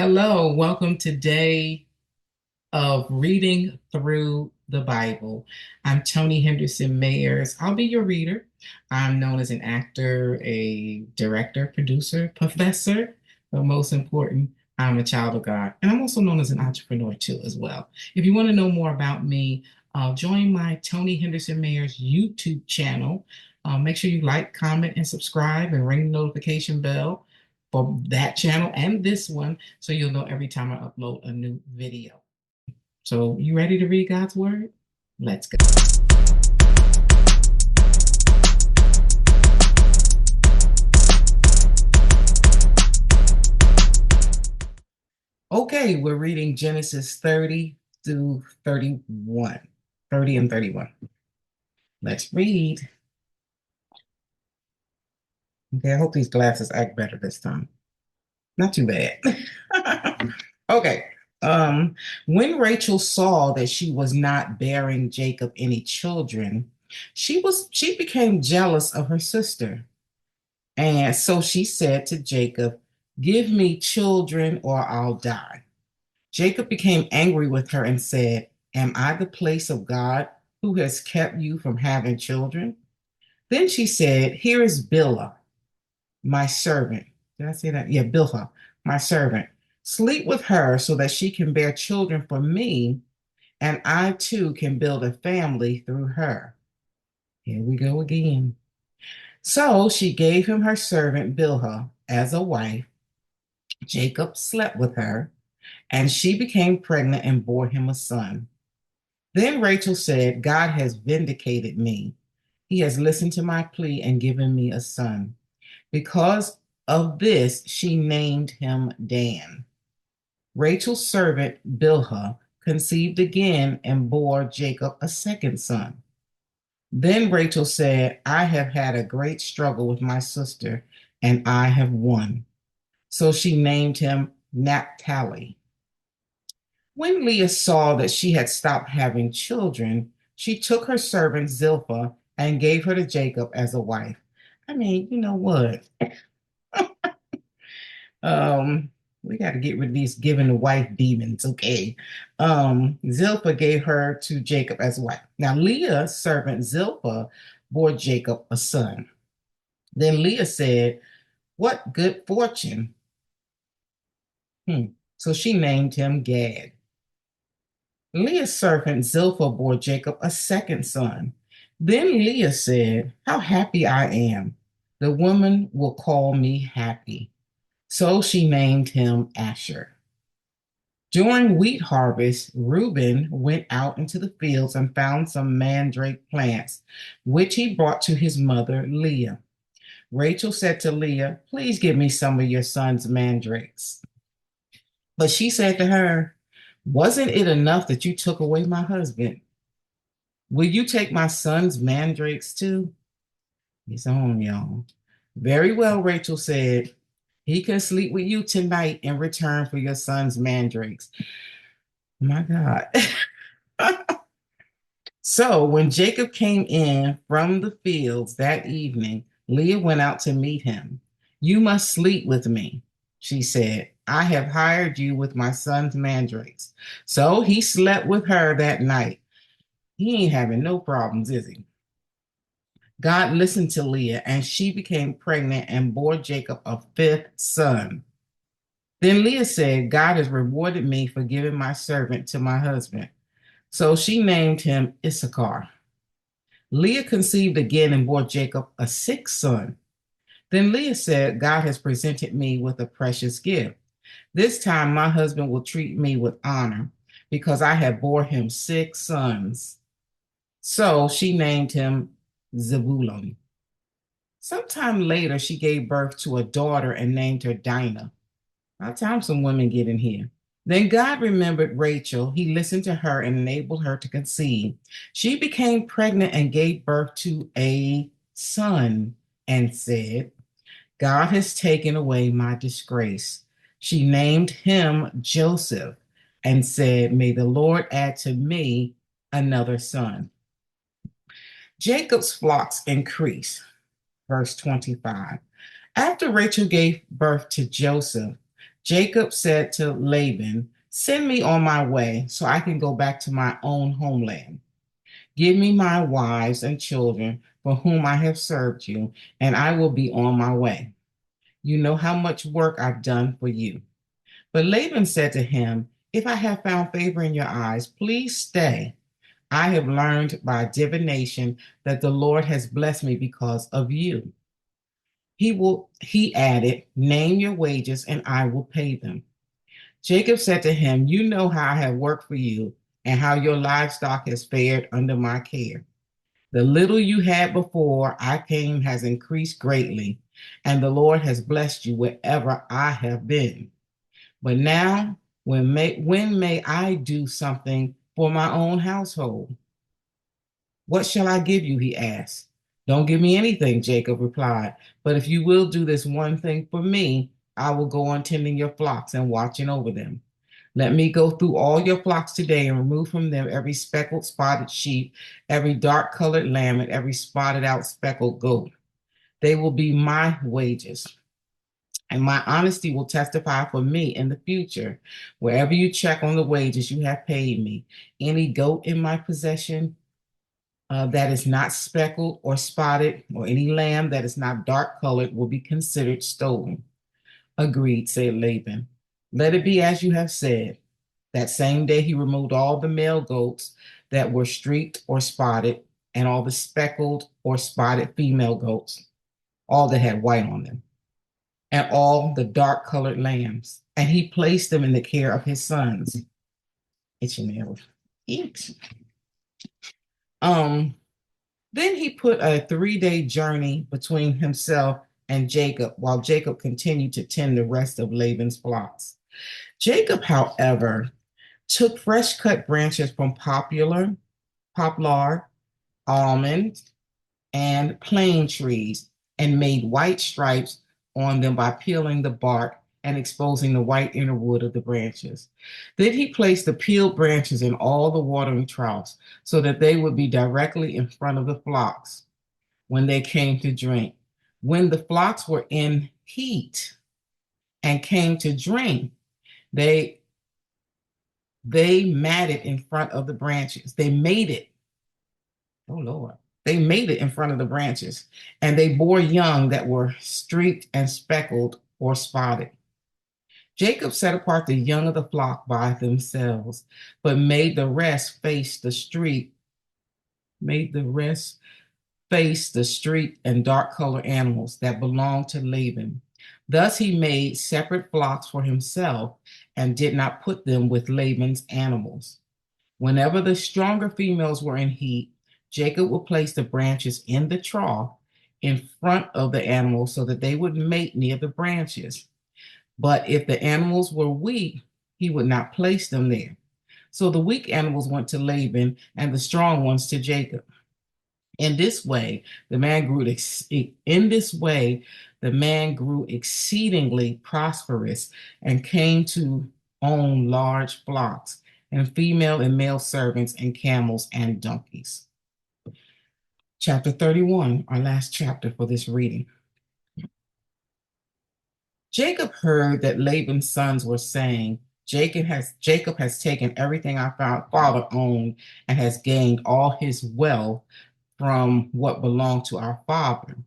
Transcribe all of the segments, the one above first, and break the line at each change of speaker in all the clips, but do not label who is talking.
Hello, welcome to day of reading through the Bible. I'm Toni Henderson-Mayers. I'll be your reader. I'm known as an actor, a director, producer, professor, but most important, I'm a child of God. And I'm also known as an entrepreneur too, as well. If you want to know more about me, join my Toni Henderson-Mayers YouTube channel. Make sure you like, comment, and subscribe and ring the notification bell for that channel and this one so you'll know every time I upload a new video. So, you ready to read God's word? Let's go. Okay, we're reading Genesis 30 through 31. 30 and 31. Let's read. Okay, I hope these glasses act better this time. Not too bad. Okay. When Rachel saw that she was not bearing Jacob any children, she became jealous of her sister. And so she said to Jacob, "Give me children or I'll die." Jacob became angry with her and said, "Am I the place of God who has kept you from having children?" Then she said, "Here is Bilhah, my servant." Did I say that? Yeah, Bilhah, my servant. Sleep with her so that she can bear children for me, and I too can build a family through her. Here we go again. So she gave him her servant Bilhah as a wife. Jacob slept with her, and she became pregnant and bore him a son. Then Rachel said, "God has vindicated me. He has listened to my plea and given me a son." Because of this, she named him Dan. Rachel's servant Bilhah conceived again and bore Jacob a second son. Then Rachel said, "I have had a great struggle with my sister, and I have won." So she named him Naphtali. When Leah saw that she had stopped having children, she took her servant Zilpah and gave her to Jacob as a wife. I mean, you know what? Um, we got to get rid of these giving a wife demons, okay? Zilpah gave her to Jacob as a wife. Now, Leah's servant Zilpah bore Jacob a son. Then Leah said, "What good fortune." So she named him Gad. Leah's servant Zilpah bore Jacob a second son. Then Leah said, "How happy I am. The woman will call me happy." So she named him Asher. During wheat harvest, Reuben went out into the fields and found some mandrake plants, which he brought to his mother Leah. Rachel said to Leah, "Please give me some of your son's mandrakes." But she said to her, "Wasn't it enough that you took away my husband? Will you take my son's mandrakes too?" He's on, y'all. "Very well," Rachel said. "He can sleep with you tonight in return for your son's mandrakes." My God. So when Jacob came in from the fields that evening, Leah went out to meet him. "You must sleep with me," she said. "I have hired you with my son's mandrakes." So he slept with her that night. He ain't having no problems, is he? God listened to Leah, and she became pregnant and bore Jacob a fifth son. Then Leah said, "God has rewarded me for giving my servant to my husband." So she named him Issachar. Leah conceived again and bore Jacob a sixth son. Then Leah said, "God has presented me with a precious gift. This time my husband will treat me with honor because I have bore him six sons." So she named him Zebulun. Sometime later, she gave birth to a daughter and named her Dinah. By the time some women get in here. Then God remembered Rachel. He listened to her and enabled her to conceive. She became pregnant and gave birth to a son and said, "God has taken away my disgrace." She named him Joseph and said, "May the Lord add to me another son." Jacob's flocks increased. Verse 25. After Rachel gave birth to Joseph, Jacob said to Laban, "Send me on my way so I can go back to my own homeland. Give me my wives and children for whom I have served you, and I will be on my way. You know how much work I've done for you." But Laban said to him, "If I have found favor in your eyes, please stay. I have learned by divination that the Lord has blessed me because of you." He added, "Name your wages and I will pay them." Jacob said to him, "You know how I have worked for you and how your livestock has fared under my care. The little you had before I came has increased greatly, and the Lord has blessed you wherever I have been. But now, when may I do something for my own household?" "What shall I give you?" he asked. "Don't give me anything," Jacob replied. "But if you will do this one thing for me, I will go on tending your flocks and watching over them. Let me go through all your flocks today and remove from them every speckled, spotted sheep, every dark colored lamb, and every spotted out, speckled goat. They will be my wages, and my honesty will testify for me in the future. Wherever you check on the wages you have paid me, any goat in my possession that is not speckled or spotted, or any lamb that is not dark colored will be considered stolen." "Agreed," said Laban. "Let it be as you have said." That same day he removed all the male goats that were streaked or spotted, and all the speckled or spotted female goats, all that had white on them, and all the dark colored lambs. And he placed them in the care of his sons. Ishmael. Eat. Um, then he put a 3-day journey between himself and Jacob, while Jacob continued to tend the rest of Laban's flocks. Jacob, however, took fresh cut branches from poplar, almond, and plane trees and made white stripes on them by peeling the bark and exposing the white inner wood of the branches. Then he placed the peeled branches in all the watering troughs so that they would be directly in front of the flocks when they came to drink. When the flocks were in heat and came to drink, they matted in front of the branches. They made it. Oh Lord. They made it in front of the branches, and they bore young that were streaked and speckled or spotted. Jacob set apart the young of the flock by themselves, but made the rest face the streaked and dark colored animals that belonged to Laban. Thus he made separate flocks for himself and did not put them with Laban's animals. Whenever the stronger females were in heat, Jacob would place the branches in the trough in front of the animals so that they would mate near the branches. But if the animals were weak, he would not place them there. So the weak animals went to Laban and the strong ones to Jacob. In this way, the man grew exceedingly prosperous and came to own large flocks and female and male servants and camels and donkeys. Chapter 31, our last chapter for this reading. Jacob heard that Laban's sons were saying, Jacob has taken everything our father owned and has gained all his wealth from what belonged to our father.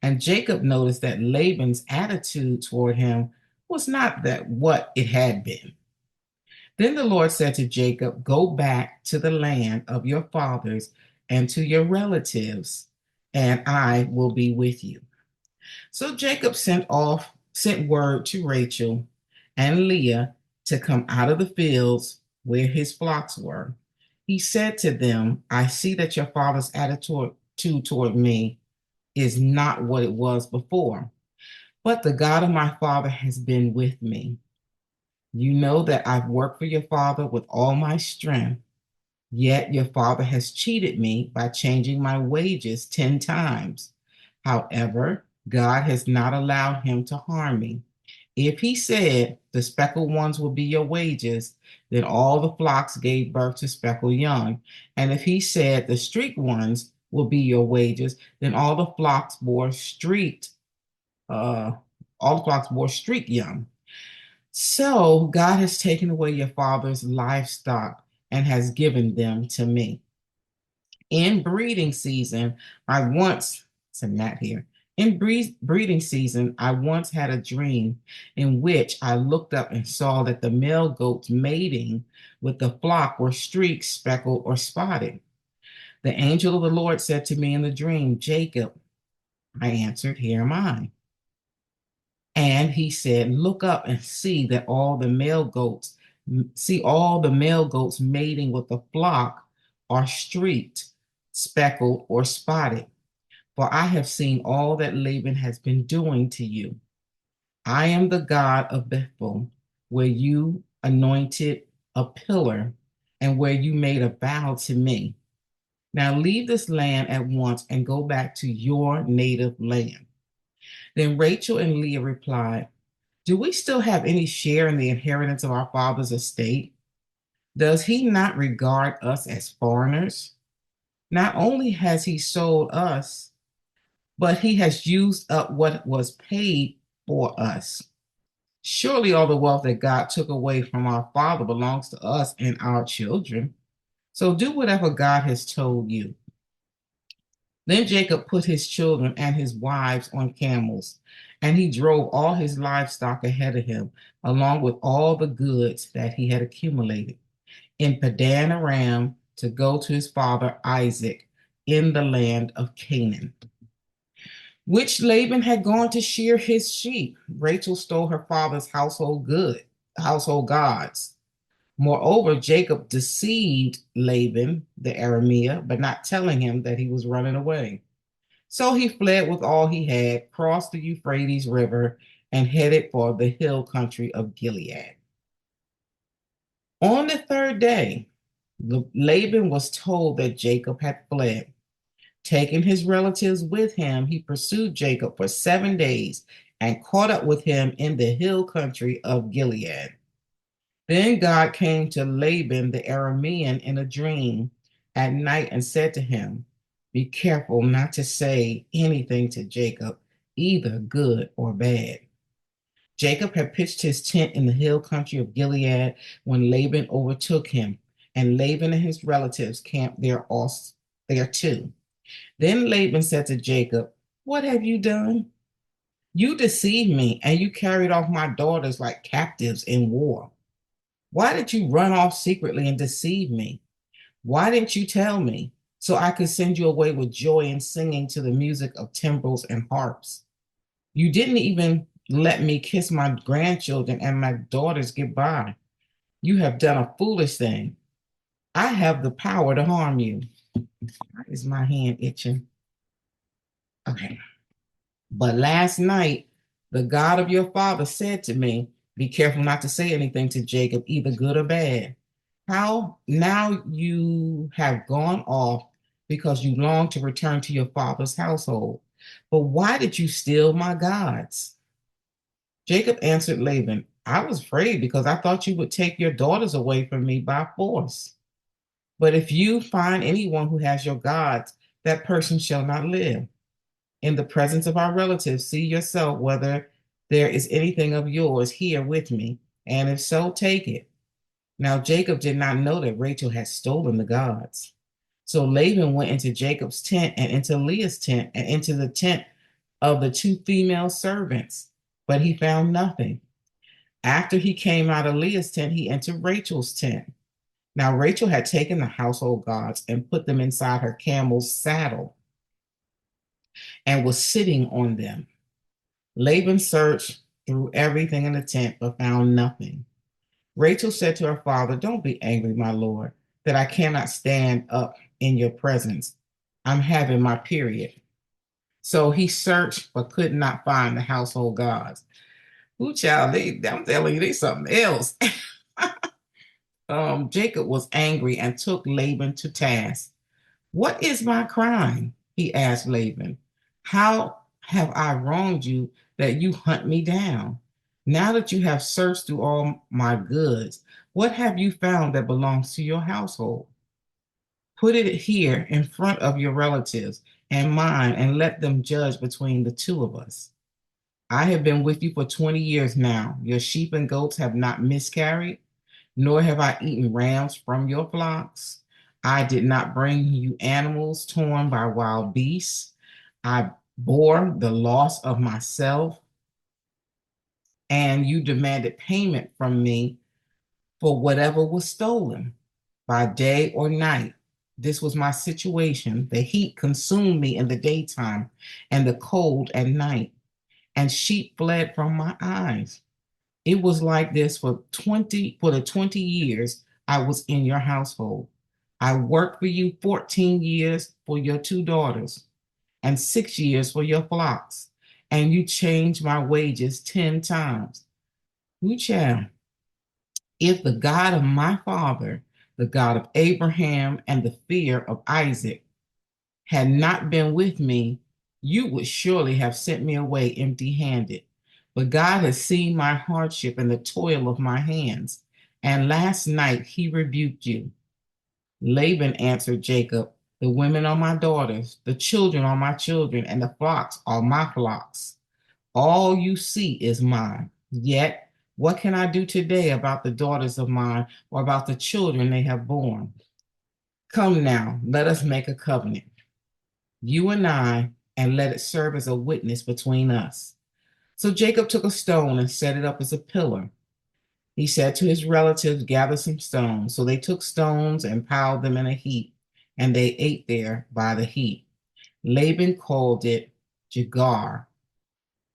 And Jacob noticed that Laban's attitude toward him was not that what it had been. Then the Lord said to Jacob, "Go back to the land of your fathers and to your relatives, and I will be with you." So Jacob sent word to Rachel and Leah to come out of the fields where his flocks were. He said to them, "I see that your father's attitude toward me is not what it was before, but the God of my father has been with me. You know that I've worked for your father with all my strength, yet your father has cheated me by changing my wages 10 times. However, God has not allowed him to harm me. If he said the speckled ones will be your wages, then all the flocks gave birth to speckled young. And if he said the streaked ones will be your wages, then uh, all the flocks bore streaked young. So God has taken away your father's livestock and has given them to me. In breeding season, I once, it's a gnat here. In breeding season, I once had a dream in which I looked up and saw that the male goats mating with the flock were streaked, speckled, or spotted. The angel of the Lord said to me in the dream, Jacob. I answered, Here am I. And he said, Look up and see all the male goats mating with the flock are streaked, speckled, or spotted. For I have seen all that Laban has been doing to you. I am the God of Bethel, where you anointed a pillar and where you made a vow to me. Now leave this land at once and go back to your native land. Then Rachel and Leah replied, Do we still have any share in the inheritance of our father's estate? Does he not regard us as foreigners? Not only has he sold us, but he has used up what was paid for us. Surely all the wealth that God took away from our father belongs to us and our children. So do whatever God has told you. Then Jacob put his children and his wives on camels, and he drove all his livestock ahead of him, along with all the goods that he had accumulated in Padan Aram to go to his father Isaac in the land of Canaan, which Laban had gone to shear his sheep. Rachel stole her father's household gods. Moreover, Jacob deceived Laban the Aramean, but not telling him that he was running away. So he fled with all he had, crossed the Euphrates River, and headed for the hill country of Gilead. On the third day, Laban was told that Jacob had fled. Taking his relatives with him, he pursued Jacob for 7 days and caught up with him in the hill country of Gilead. Then God came to Laban the Aramean in a dream at night and said to him, Be careful not to say anything to Jacob, either good or bad. Jacob had pitched his tent in the hill country of Gilead when Laban overtook him, and Laban and his relatives camped there too. Then Laban said to Jacob, What have you done? You deceived me, and you carried off my daughters like captives in war. Why did you run off secretly and deceive me? Why didn't you tell me so I could send you away with joy and singing to the music of timbrels and harps? You didn't even let me kiss my grandchildren and my daughters goodbye. You have done a foolish thing. I have the power to harm you. Why is my hand itching? Okay. But last night, the God of your father said to me, Be careful not to say anything to Jacob, either good or bad. How now you have gone off because you long to return to your father's household. But why did you steal my gods? Jacob answered Laban, I was afraid because I thought you would take your daughters away from me by force. But if you find anyone who has your gods, that person shall not live. In the presence of our relatives, see yourself whether there is anything of yours here with me, and if so, take it. Now Jacob did not know that Rachel had stolen the gods. So Laban went into Jacob's tent and into Leah's tent and into the tent of the two female servants, but he found nothing. After he came out of Leah's tent, he entered Rachel's tent. Now Rachel had taken the household gods and put them inside her camel's saddle and was sitting on them. Laban searched through everything in the tent but found nothing. Rachel said to her father, Don't be angry, my lord, that I cannot stand up in your presence. I'm having my period. So he searched but could not find the household gods. Ooh, child, I'm telling you, they something else. Jacob was angry and took Laban to task. What is my crime? He asked Laban. How have I wronged you that you hunt me down? Now that you have searched through all my goods, what have you found that belongs to your household? Put it here in front of your relatives and mine, and let them judge between the two of us. I have been with you for 20 years now. Your sheep and goats have not miscarried, nor have I eaten rams from your flocks. I did not bring you animals torn by wild beasts. I bore the loss of myself, and you demanded payment from me for whatever was stolen by day or night. This was my situation. The heat consumed me in the daytime and the cold at night, and sheep fled from my eyes. It was like this for the 20 years I was in your household. I worked for you 14 years for your two daughters and 6 years for your flocks, and you changed my wages 10 times. You child, if the God of my father, the God of Abraham and the fear of Isaac had not been with me, you would surely have sent me away empty handed. But God has seen my hardship and the toil of my hands. And last night he rebuked you. Laban answered Jacob, the women are my daughters, the children are my children, and the flocks are my flocks. All you see is mine. Yet, what can I do today about the daughters of mine or about the children they have borne? Come now, let us make a covenant, you and I, and let it serve as a witness between us. So Jacob took a stone and set it up as a pillar. He said to his relatives, gather some stones. So they took stones and piled them in a heap, and they ate there by the heap. Laban called it Jagar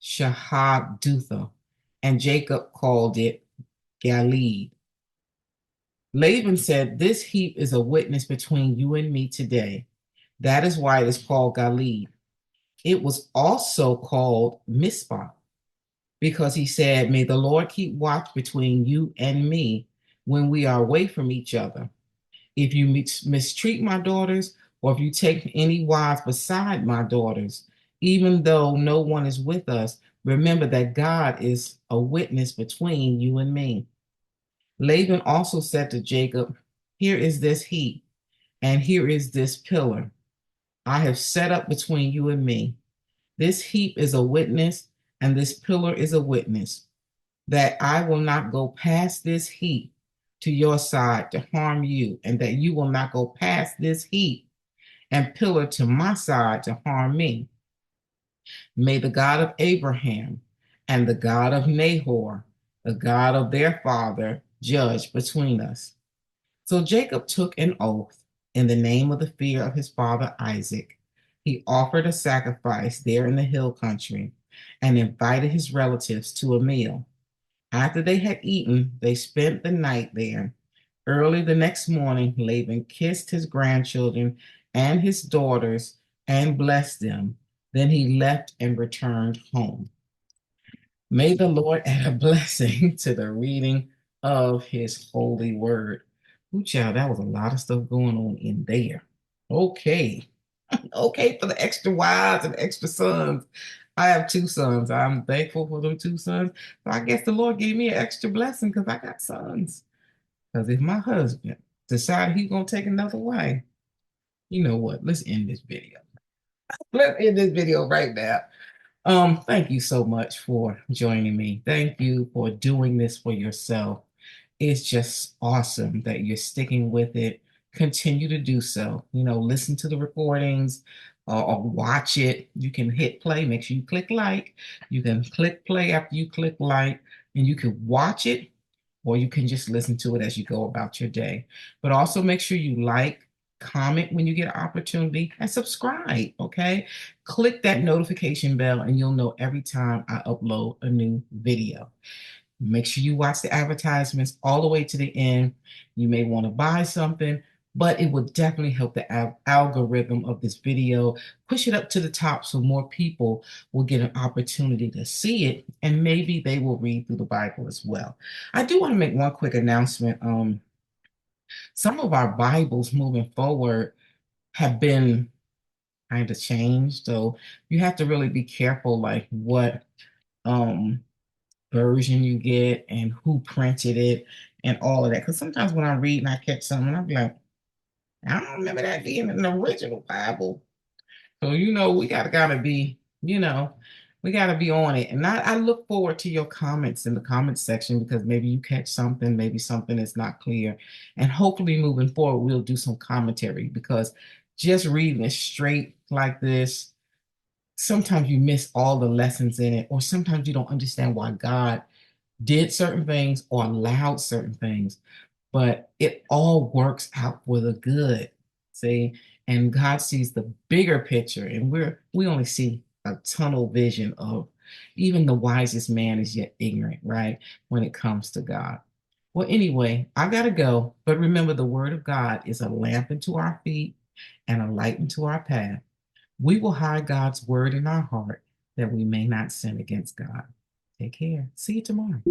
Shahadutha, and Jacob called it Galeed. Laban said, this heap is a witness between you and me today. That is why it is called Galeed. It was also called Mizpah, because he said, may the Lord keep watch between you and me when we are away from each other. If you mistreat my daughters, or if you take any wives beside my daughters, even though no one is with us, remember that God is a witness between you and me. Laban also said to Jacob, here is this heap, and here is this pillar I have set up between you and me. This heap is a witness, and this pillar is a witness, that I will not go past this heap to your side to harm you, and that you will not go past this heap and pillar to my side to harm me. May the God of Abraham and the God of Nahor, the God of their father, judge between us. So Jacob took an oath in the name of the fear of his father Isaac. He offered a sacrifice there in the hill country and invited his relatives to a meal. After they had eaten, they spent the night there. Early the next morning, Laban kissed his grandchildren and his daughters and blessed them. Then he left and returned home. May the Lord add a blessing to the reading of his holy word. Ooh, child, that was a lot of stuff going on in there. Okay. Okay, for the extra wives and extra sons. I have two sons. I'm thankful for them two sons. So I guess the Lord gave me an extra blessing because I got sons. Because if my husband decided he's going to take another wife, you know what? Let's end this video. Let's end this video right now. Thank you so much for joining me. Thank you for doing this for yourself. It's just awesome that you're sticking with it. Continue to do so. You know, listen to the recordings or watch it. You can hit play. Make sure you click like. You can click play after you click like, and you can watch it or you can just listen to it as you go about your day. But also make sure you like, comment when you get an opportunity, and subscribe, okay? Click that notification bell and you'll know every time I upload a new video. Make sure you watch the advertisements all the way to the end. You may want to buy something, but it will definitely help the algorithm of this video push it up to the top so more people will get an opportunity to see it, and maybe they will read through the Bible as well. I do want to make one quick announcement. Some of our Bibles moving forward have been kind of changed, so you have to really be careful, like what um version you get and who printed it and all of that. Because sometimes when I read and I catch something, I'm like, I don't remember that being in the original Bible. So, we gotta be, We got to be on it. And I look forward to your comments in the comments section because maybe you catch something, maybe something is not clear. And hopefully moving forward, we'll do some commentary because just reading it straight like this, sometimes you miss all the lessons in it, or sometimes you don't understand why God did certain things or allowed certain things, but it all works out for the good. See, and God sees the bigger picture, and we only see a tunnel vision of even the wisest man is yet ignorant, right? When it comes to God. Well, anyway, I gotta go, but remember the word of God is a lamp into our feet and a light into our path. We will hide God's word in our heart that we may not sin against God. Take care. See you tomorrow.